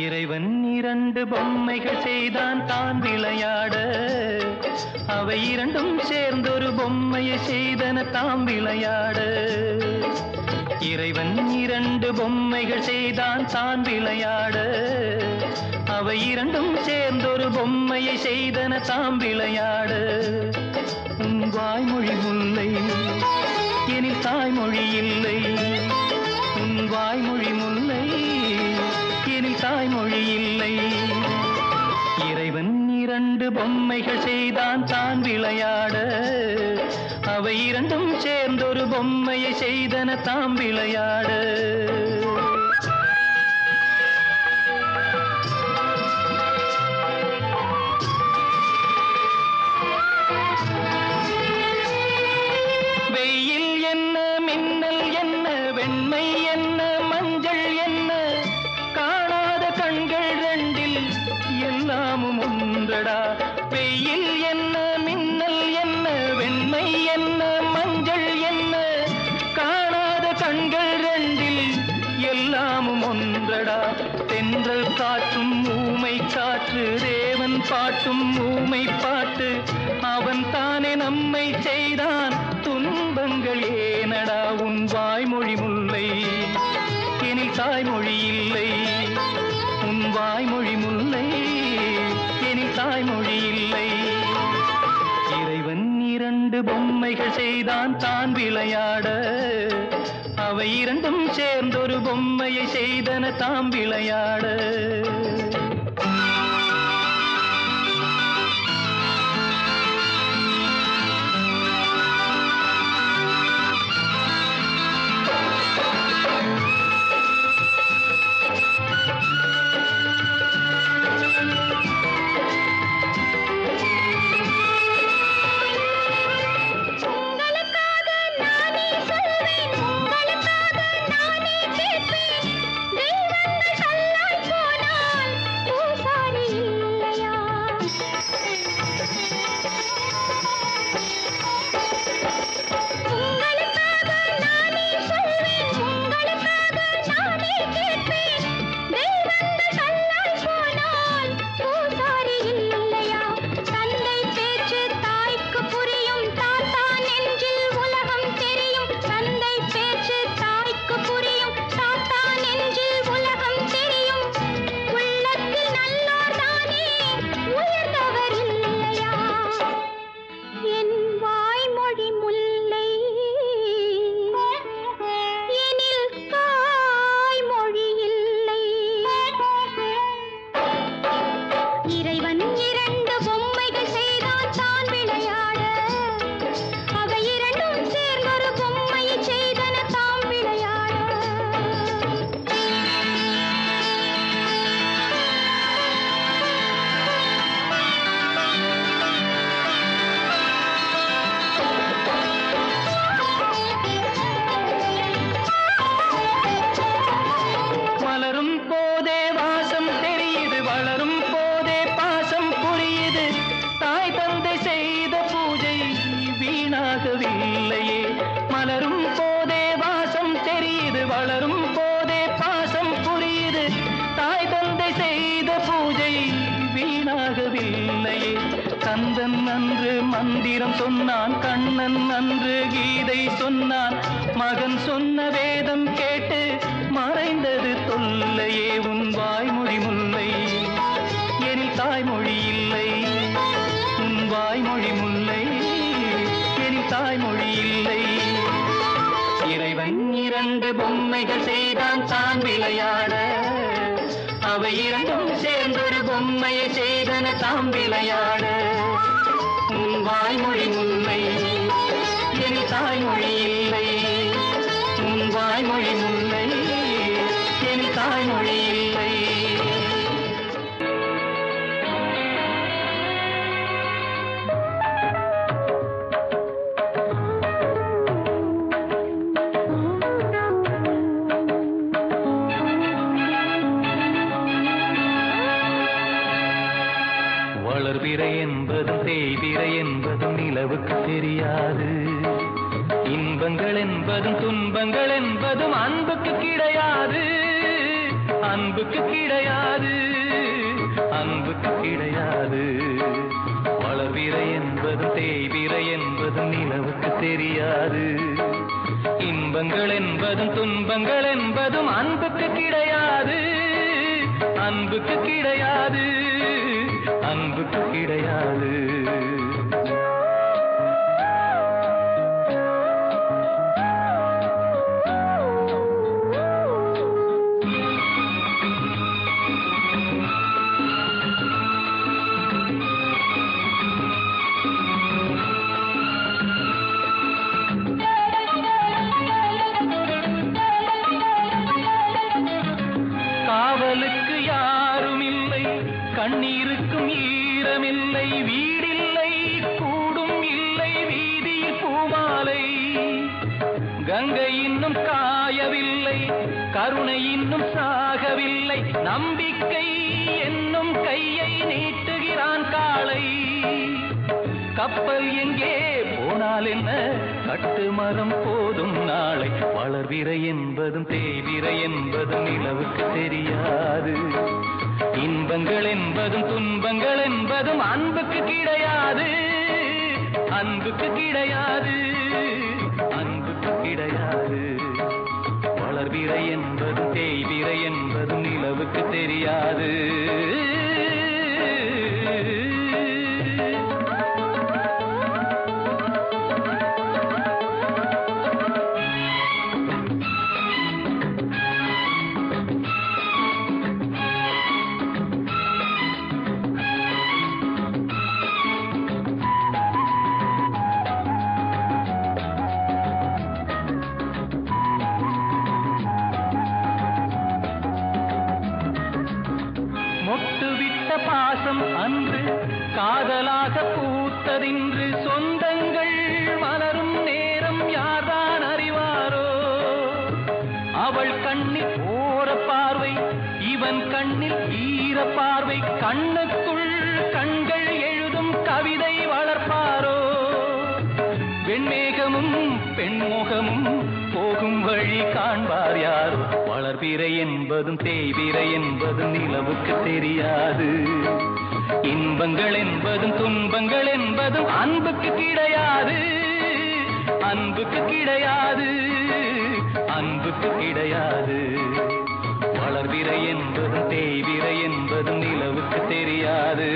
[SPEAKER 5] இறைவன் இரண்டு பொம்மைகள் செய்தான் தான் விளையாட, அவை இரண்டும் சேர்ந்தொரு பொம்மையை செய்தன தாம் விளையாட. இறைவன் இரண்டு பொம்மைகள் செய்தான் தான் விளையாட, அவை இரண்டும் சேர்ந்தொரு பொம்மையை செய்தன தாம் விளையாட. உன் வாய்மொழி முல்லை எனில் தாய்மொழி இல்லை, உன் வாய்மொழி முல்லை எனில் தாய்மொழி இல்லை. இறைவன் இரண்டு பொம்மைகள் செய்தான் தான் விளையாட, அவை இரண்டும் சேர்ந்தொரு பொம்மையை செய்தன தாம் விளையாட. வெயில் என்ன மின்னல் என்ன வெண்மை என்ன மஞ்சள் என்ன, காணாத கண்கள் ரெண்டில் எல்லாமும் ஒன்றடா. வெயில் என்ன மின்னல் என்ன வெண்மை என்ன மஞ்சள் என்ன, காணாத கண்கள் ரெண்டில் எல்லாமும் ஒன்றடா. தென்றல் காற்றும் ஊமை காற்று, தேவன் பாட்டும் ஊமை பாட்டு, அவன் தானே நம்மை செய்தான் துன்பங்கள் ஏனடா. உன் வாய்மொழி முல்லை எனில் தாய்மொழி இல்லை, உன் வாய்மொழி முல்லை எனில் தாய்மொழி இல்லை. இறைவன் இரண்டு பொம்மைகள் செய்தான் தான் விளையாட, அவை இரண்டும் சேர்ந்தொரு பொம்மையை செய்தன தாம் விளையாட.
[SPEAKER 4] தெய்வங்கள் தள்ளாய் போனால்
[SPEAKER 5] ஆகவில்லையே. கந்தன் அன்று மந்திரம் சொன்னான், கண்ணன் அன்று கீதை சொன்னான். மகன் சொன்ன வேதம் கேட்டு மறைந்தது தொல்லையே. உன் வாய்மொழி முல்லை எனில் தாய்மொழி இல்லை. உன் வாய்மொழி முல்லை எனில் தாய்மொழி இல்லை. இறைவன் 2 பொம்மைகள் செய்தான் தான் விளையாட. அவை இரண்டும் சேர்ந்தொரு பொம்மையை செய்தன தாம் விளையாட. உன் வாய்மொழி முல்லை எனில் தாய்மொழி இல்லை. உன் வாய்மொழி முல்லை எனில் தாய்மொழி இல்லை. வளர்பிறை என்பதும் தேய்பிறை என்பதும் நிலவுக்கு தெரியாது. இன்பங்கள் என்பதும் துன்பங்கள் என்பதும் அன்புக்கு கிடையாது. அன்புக்கு கிடையாது. அன்புக்கு கிடையாது. வளர்பிறை என்பதும் தேய்பிறை என்பதும் நிலவுக்கு தெரியாது. இன்பங்கள் என்பதும் துன்பங்கள் என்பதும் அன்புக்கு கிடையாது. அன்புக்கு கிடையாது. அன்புக்கு கிடையாது. காவலுக்கு யாரும் இல்லை, கண்ணீருக்கும் ஈரமில்லை. வீடில்லை, கூடும் இல்லை, வீதியில் பூமாலை. கங்கை இன்னும் காயவில்லை, கருணை இன்னும் சாகவில்லை. நம்பிக்கை என்னும் கையை நீட்டுகிறான் காளை. கப்பல் எங்கே போனால் என்ன, கட்டுமரம் போதும் நாளை. வளர்பிறை என்பதும் தேய்பிறை என்பதும் நிலவுக்கு தெரியாது. இன்பங்கள் என்பதும் துன்பங்கள் என்பதும் அன்புக்கு கிடையாது. அன்புக்கு கிடையாது. அன்புக்கு கிடையாது. வளர்பிறை என்பதும் தேய்பிறை என்பதும் நிலவுக்கு தெரியாது. மொட்டுவிட்ட பாசம் அன்று காதலாக பூத்ததின்று. சொந்தங்கள் மலரும் நேரம் யார்தான் அறிவாரோ. அவள் கண்ணில் ஓர பார்வை, இவன் கண்ணில் ஈர பார்வை. கண்ணுக்குள் கண்கள் எழுதும் கவிதை வளர்ப்பாரோ. வெண்மேகமும் பெண்முகமும் போகும் வழி காண்பார் யாரோ. வளர்பிறை என்பதும் தேய்பிறை என்பதும் நிலவுக்கு தெரியாது. இன்பங்கள் என்பதும் துன்பங்கள் என்பதும் அன்புக்கு கிடையாது. அன்புக்கு கிடையாது. அன்புக்கு கிடையாது. வளர்பிறை என்பதும் தேய்பிறை என்பதும் நிலவுக்கு தெரியாது.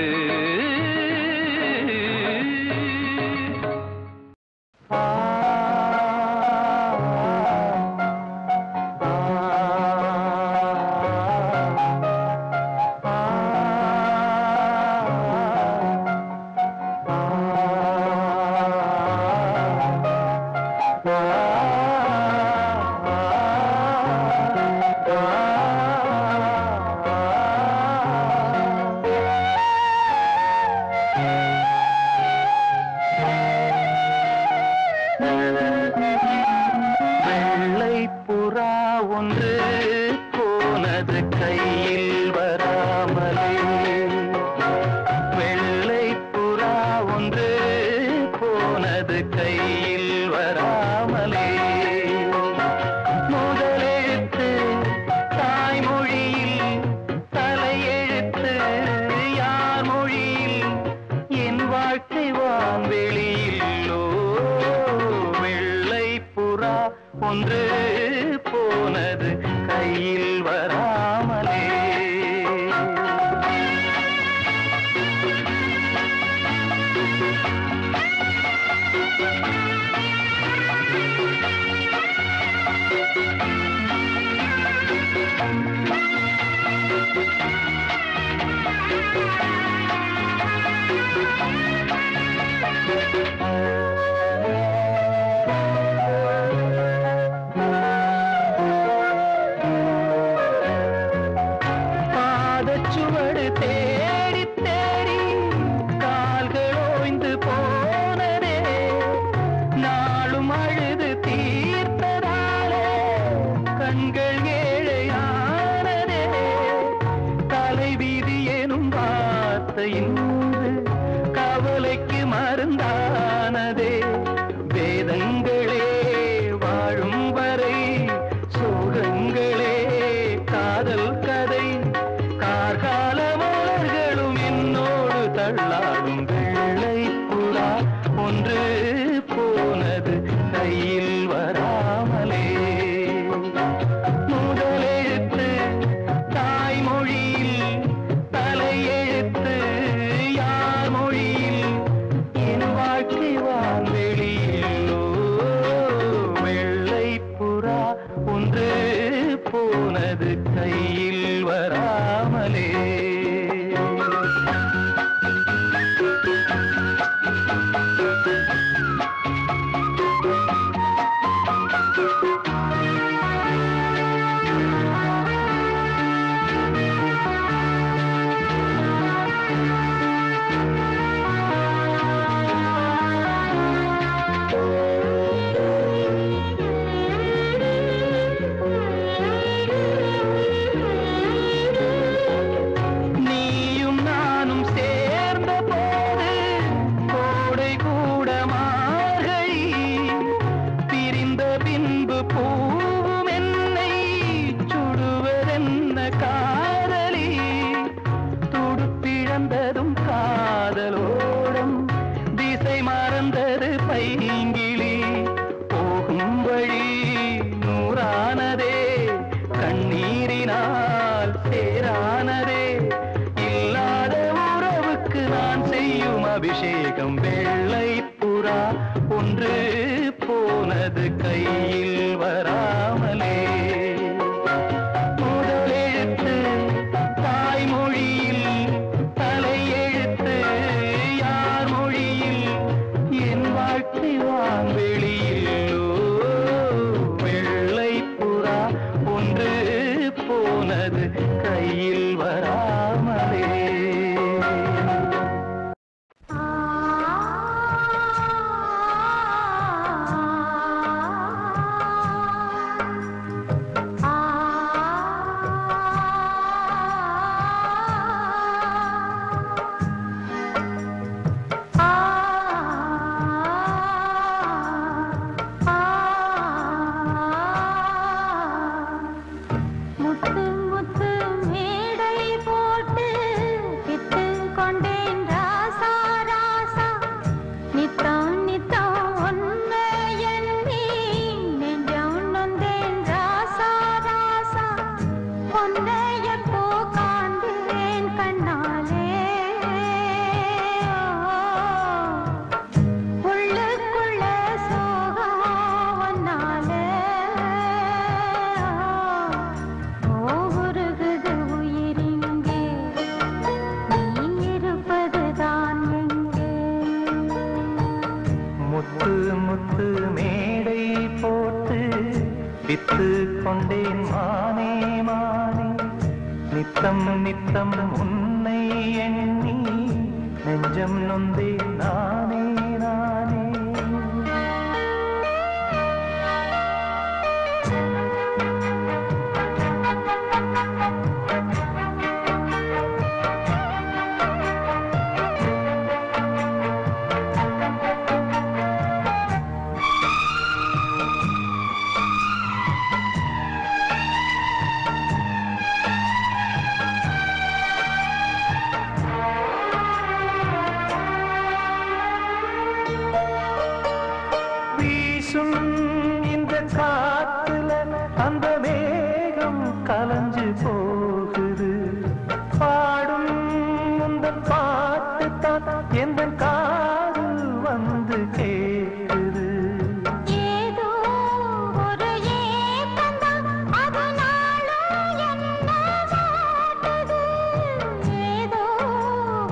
[SPEAKER 5] மொழியில் தலையெழுத்து யார் மொழி ஒன்று போனது கையில் வராமலே. பாதச்சுவடு தேடி தேடி கால்கள் ஓய்ந்து போனதே, நாளும் அழுது தீர்த்ததாலே கண்கள் ஏழையானதே. தலைவீதி எனும் வார்த்தை இன்று கவலைக்கு மருந்தானதே. வேதங்களே வாழும் வரை சோகங்களே காதல் கதை. கார்கால மலர்களும் என்னோடு தள்ளாடும் வெள்ளை புறா ஒன்று போனது கையில் வராமலே. முதலெழுத்து தாய்மொழியில், தலையெழுத்து யார் மொழியில், என் வாழ்க்கை வான்வெளியிலோ வெள்ளை புறா ஒன்று போனது கையில் வராமலே. நீயும் நானும் சேர்ந்த போது கோடை கூட மார்கழி, பிரிந்த பின்பு பூவும் என்னை சுடுவதென்ன காதலி. துடுப்பிழந்ததும் காதலோடம் திசை மறந்தது பைங்கிளி. போகும் வழி நூறானதே, கண்ணீரினால் சேரானதே. இல்லாத உறவுக்கு நான் செய்யும் அபிஷேகம். வெள்ளை புறா ஒன்று போனது கையில் வராமலே. முதலெழுத்து தாய்மொழியில், தலையெழுத்து யார் மொழியில், என் வாழ்க்கை வான்வெளியிலோ வெள்ளை புறா ஒன்று போனது கையில் வராமலே.
[SPEAKER 4] முத்து முத்து மேடை போட்டு விட்டு கொண்டேன் ராசா ராசா. நித்தம் நித்தம் உன்னை எண்ணி நெஞ்சம் நொந்தேன் ராசா ராசா. உன்னை எப்போ காண்பேன் கண்ணாலே, உள்ளுக்குள்ள சோகம் ஒன்னாலே. உருகுது உயிரிங்கே, நீ இருப்பதுதான் எங்கே.
[SPEAKER 5] முத்து முத்து மேடை போட்டு வித்து கொண்டேன் மானே மானே. நித்தம் நித்தம் உன்னை எண்ணி நெஞ்சம் நொந்தேன் நானே நானே. தான் எந்த காது வந்து கேட்குது.
[SPEAKER 4] ஏதோ ஒரு ஏக்கம்தான் அது நாளும் என்ன வாட்டுது. ஏதோ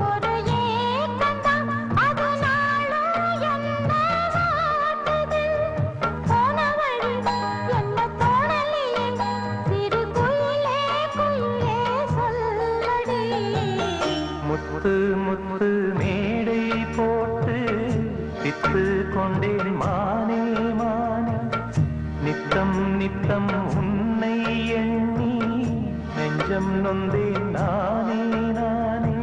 [SPEAKER 4] ஒரு ஏக்கம்தான் அது நாளும் என்ன வாட்டுது. போன வழி என்ன தோணலையே சிறு குயிலே குயிலே சொல்லடி.
[SPEAKER 5] முத்து முத்து மேடை போட்டு வித்து கொண்டேன் மானே மானே. நித்தம் நித்தம் உன்னை எண்ணி நெஞ்சம் நொந்தேன் நானே நானே.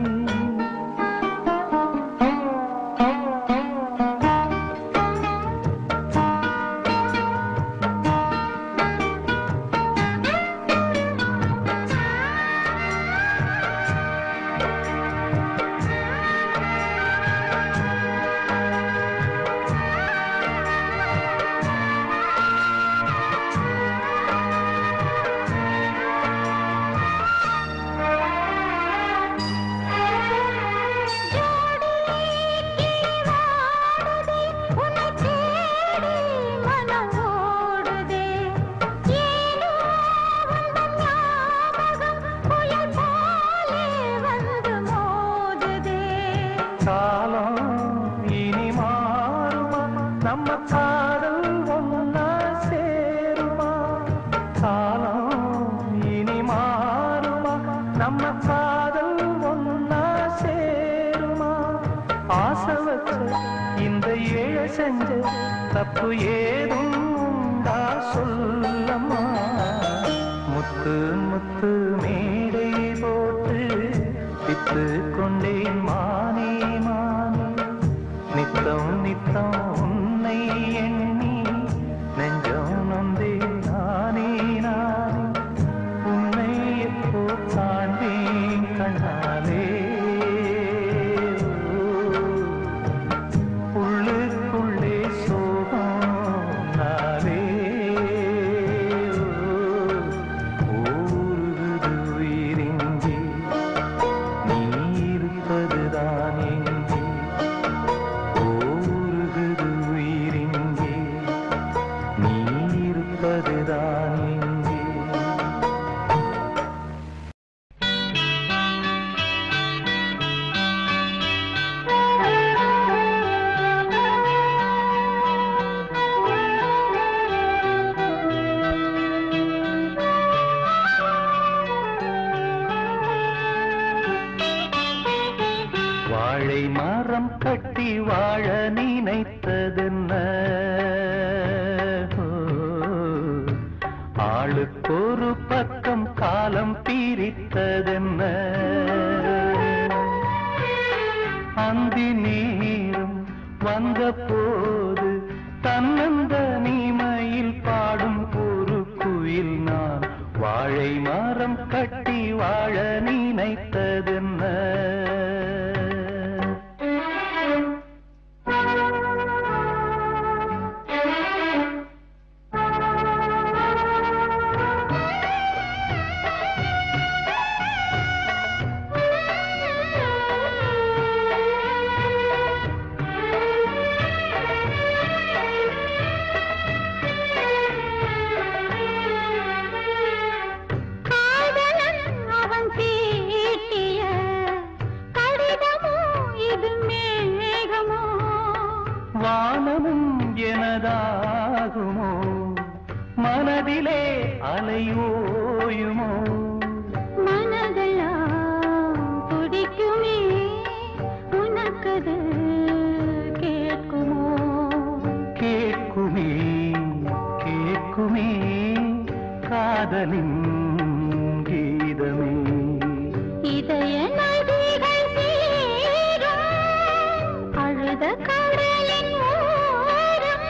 [SPEAKER 5] தப்பு ஏதும் உண்டா சொல்லம்மா. முத்து முத்து மேடை போட்டு வித்து கொண்டேன் மானே மானே. நித்தம் நித்தம் உன்னை எண்ணி நெஞ்சம் நொந்தேன் நானே நானே. உன்னை எப்போ காண்பேன் கண்ணாலே. உள்ளுக்குள்ளே சோகம் நாளே. ஊருது உயிரின்றி நீ இருப்பதுதான் எங்கே. ஊருது உயிரின்றி நீ இருப்பதுதான் எங்கே. வாழை மரம் கட்டி வாழ நினைத்ததென்ன. ஆளுக்கொரு பக்கம் காலம் பிரித்ததென்ன. அந்தி நேரம் வந்த போது தன்னந்த நீமையில் பாடும் ஒரு குயில் நான். வாழை மரம் கட்டி வாழ நினைத்ததென்ன. வானமும் எனதாகுமோ மனதிலே அலையோயுமோ.
[SPEAKER 4] மனதெல்லாம் துடிக்குமே உனக்கது கேட்குமோ.
[SPEAKER 5] கேட்குமே கேட்குமே காதலின் கீதமே.
[SPEAKER 4] இதய நதிகள் சேரும் அழுத கடலின் ஓரம்.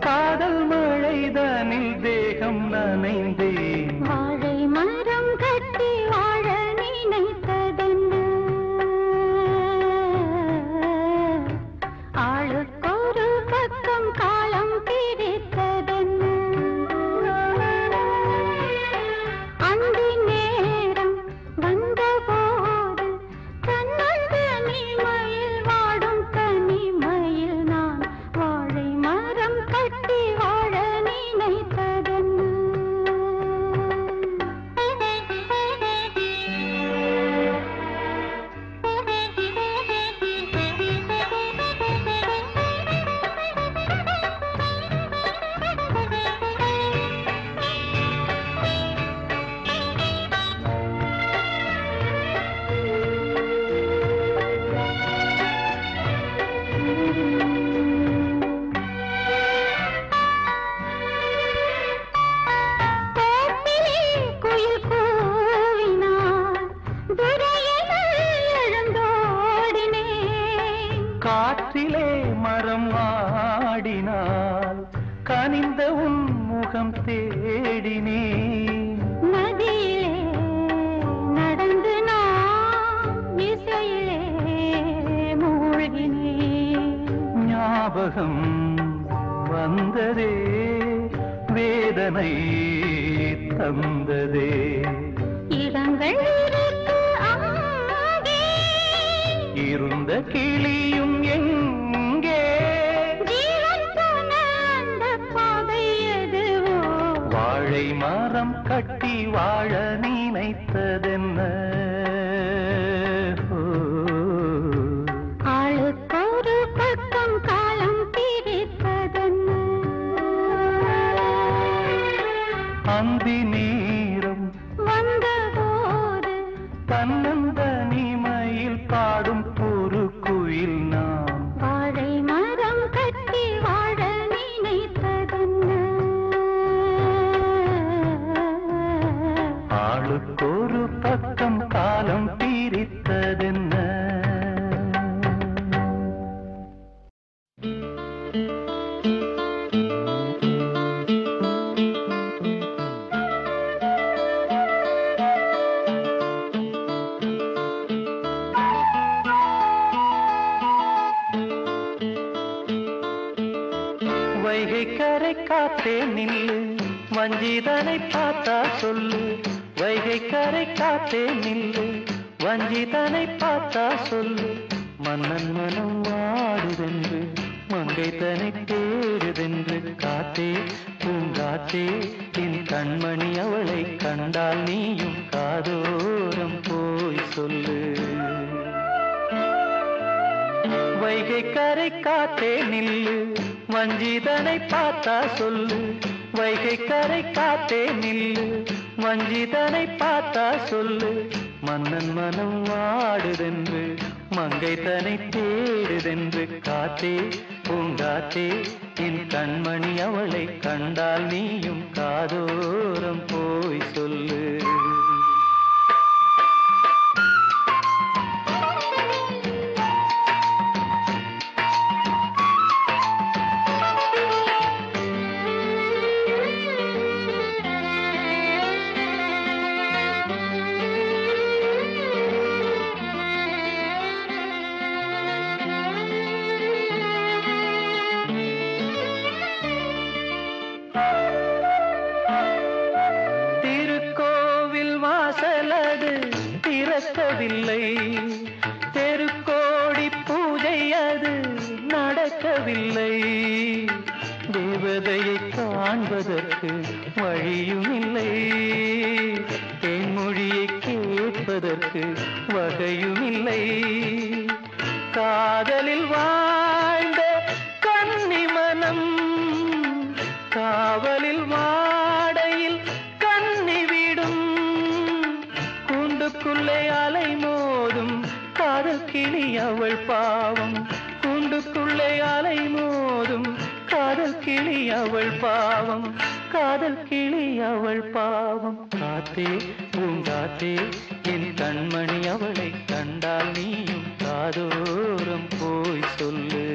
[SPEAKER 5] காதல் மழைதனில் தேகம் நனைந்தேன்.
[SPEAKER 4] வாழை மரம் கட்டி வாழ நினைத்ததென்ன. ஆளுக்கொரு பக்கம் காலம் பிரித்ததென்ன.
[SPEAKER 5] காற்றிலே மரம் ஆடினால் கனிந்த உன் முகம் தேடினே.
[SPEAKER 4] நதியிலே நடந்து நான் இசையிலே மூழ்கினே.
[SPEAKER 5] ஞாபகம் வந்ததே வேதனை தந்ததே.
[SPEAKER 4] இடங்கள் இருக்கு அங்கே,
[SPEAKER 5] இருந்த கிளியும் எங்கே?
[SPEAKER 4] ஜீவன் போன அந்த பாதை எதுவோ?
[SPEAKER 5] வாழை மரம் கட்டி வாழ நினைத்ததென்ன?
[SPEAKER 4] ஆளுக்கொரு பக்கம் காலம் பிரித்ததென்ன?
[SPEAKER 5] அந்தி நேரம்
[SPEAKER 4] வந்தபோது
[SPEAKER 5] தன்னந்தனிமையில் பாடும் ஒரு குயில் நாம்.
[SPEAKER 4] வாழை மரம் கட்டி வாழ நினைத்ததென்ன?
[SPEAKER 5] ஆளுக்கொரு பக்கம் காலம் பிரித்ததென்ன? வைகை கரை காத்தே நில்லு, வஞ்சிதனை பார்த்தா சொல்லு. வைகை கரை காத்தே நில்லு, வஞ்சிதனை பார்த்தா சொல்லு. மன்னன் மனம் வாடுதென்று மங்கை தனை தேடுதென்று. காத்தே பூங்காத்தே என் கண்மணி அவளை கண்டால் நீயும் காதோரம் போய் சொல்லு. வைகை கரை காத்தே நில்லு, வஞ்சிதனை பார்த்தா சொல்லு. வைகை கரை காத்தே நில்லு, வஞ்சிதனை பார்த்தா சொல்லு. மன்னன் மனம் வாடுதென்று மங்கை தனை தேடுதென்று. காத்தே பூங்காத்தே என் கண்மணி அவளை கண்டால் நீயும் காதோரம் போய் சொல்லு. திறக்கவில்லை, தெருக்கோடி பூஜை அது நடக்கவில்லை. தேவதையை காண்பதற்கு வழியும் இல்லை, தேன்மொழியை கேட்பதற்கு வகையும் இல்லை. காதலில் வாழ்ந்த கன்னி மனம் காவலில் வாடையில் கன்னி விடும். கூண்டுக்குள்ளே அலை மோதும் காதல் கிளி அவள் பாவம். கூண்டுக்குள்ளே அலை மோதும் காதல் கிளி அவள் பாவம். காதல் கிளி அவள் பாவம். காத்தே பூங்காத்தே என் கண்மணி அவளை கண்டால் நீயும் காதோரம் போய் சொல்லு.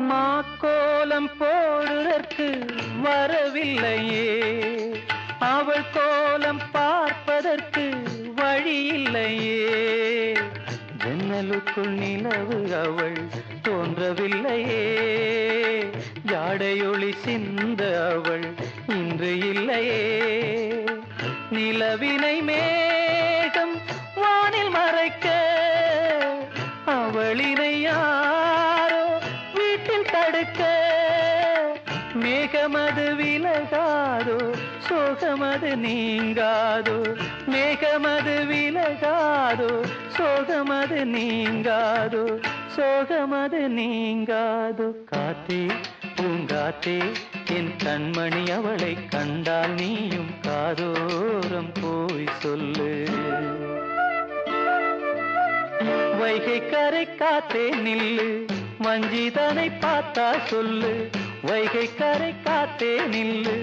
[SPEAKER 5] மாக்கோலம் போடுதற்கு வரவில்லையே, அவள் கோலம் பார்ப்பதற்கு வழி இல்லையே. ஜன்னலுக்குள் நிலவு அவள் தோன்றவில்லையே, ஜாடையொளி சிந்த அவள் இன்று இல்லையே. நிலவினை மேகம் வானில் மறைக்க அவளினை யாரோ வீட்டில் தடுக்க. மேகமது விலகாதோ சோகமது நீங்காதோ. மேகமது விலகாதோ சோகமது நீங்காதோ. சோகமது நீங்காதோ காத்தே பூங்காத்தே என் கண்மணி அவளை கண்டால் நீயும் காதோரம் போய் சொல்லு. வைகை கரை காத்தே நில்லு வஞ்சிதனை பார்த்தா சொல்லு. வைகை கரை காத்தே நில்லு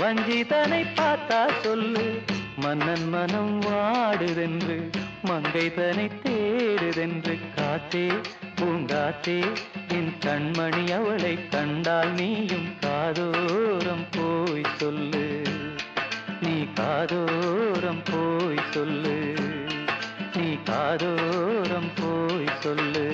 [SPEAKER 5] வஞ்சிதனை பார்த்தா சொல்லு. மன்னன் மனம் வாடுதென்று மங்கை தனை தேடுதென்று காத்தே பூங்காத்தே என் கண்மணி அவளை கண்டால் நீயும் காதோரம் போய் சொல்லு. நீ காதோரம் போய் சொல்லு. நீ காதோரம் போய் சொல்லு.